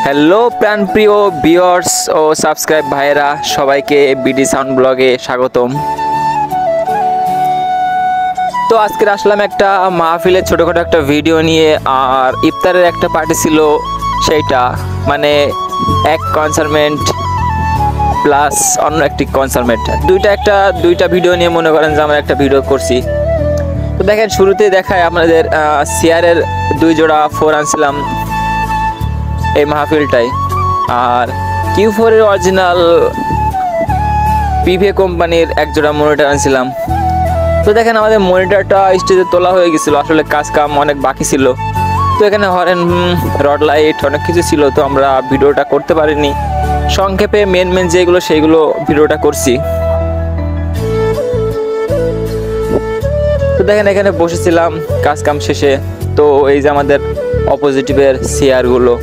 Hello প্রাণপ্রিয় viewers ও subscribe ভাইয়েরা, সবাইকে বিডি সাউন্ড ব্লগে স্বাগতম। তো আজকে আসলাম একটা মাহফিলের ছোটোখাটো একটা ভিডিও নিয়ে, আর ইফতারের একটা পার্টি ছিল, সেইটা মানে এক কনসার্টমেন্ট প্লাস অন্য একটি কনসার্টমেন্ট, দুইটা ভিডিও নিয়ে মনে করেন যে আমরা একটা ভিডিও করছি। তো দেখেন, শুরুতেই দেখায় আপনাদের সিআরের 2 জোড়া 4 আনছিলাম এই মাহফিলটাই, আর Q4 এর অরিজিনাল পিভিএ কোম্পানির 1 জোড়া মনিটর আনছিলাম। তো দেখেন, আমাদের মনিটরটা স্টেজে তোলা হয়ে গেছিলো, আসলে কাজ কাম অনেক বাকি ছিল। তো এখানে হরেন, রড লাইট অনেক কিছু ছিল, তো আমরা ভিডিওটা করতে পারিনি। সংক্ষেপে মেন যেগুলো সেইগুলো ভিডিওটা করছি। তো দেখেন, এখানে বসেছিলাম কাজ কাম শেষে। তো এই যে আমাদের অপোজিটিভের সিআরগুলো,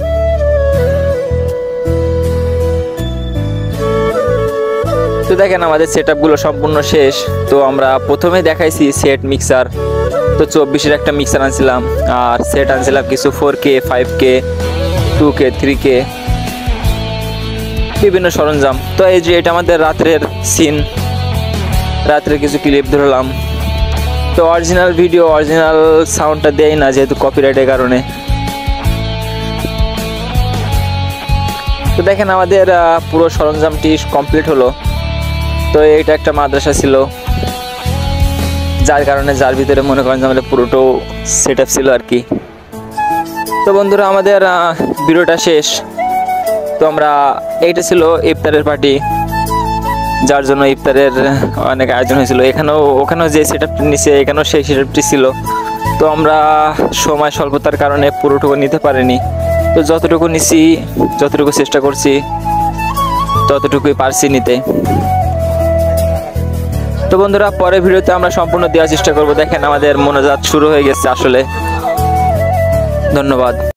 তো দেখেন আমাদের সেটআপগুলো সম্পূর্ণ শেষ। তো আমরা প্রথমে দেখাইছি সেট মিক্সার, তো 24-এর একটা মিক্সার আনছিলাম, আর সেট আনছিলাম কিছু 4K 5K 2K 3K বিভিন্ন সরঞ্জাম। তো এই যে এটা আমাদের রাত্রের সিন, রাত্রে কিছু ক্লিপ ধরলাম। তো অরিজিনাল ভিডিও অরিজিনাল সাউন্ডটা দেয় না, যেহেতু কপিরাইটের কারণে। তো দেখেন, আমাদের পুরো সরঞ্জামটি কমপ্লিট হলো। তো এইটা একটা মাদ্রাসা ছিল, যার ভিতরে মনে করেন যে আমাদের পুরোটাও সেট আপ ছিল আর কি। তো বন্ধুরা, আমাদের ভিডিওটা শেষ। তো আমরা এইটা ছিল ইফতারের পার্টি, যার জন্য ইফতারের অনেক আয়োজন হয়েছিল। ওখানেও যে সেট আপটি নিচে, এখানেও সেই সেট আপটি ছিল। তো আমরা সময় স্বল্পতার কারণে পুরোটুকু নিতে পারিনি। তো যতটুকু নিছি, যতটুকু চেষ্টা করছি, ততটুকুই পারছি নিতে। তো বন্ধুরা, পরের ভিডিওতে আমরা সম্পূর্ণ দেওয়ার চেষ্টা করব। দেখেন, আমাদের মোনাজাত শুরু হয়ে গেছে আসলে। ধন্যবাদ।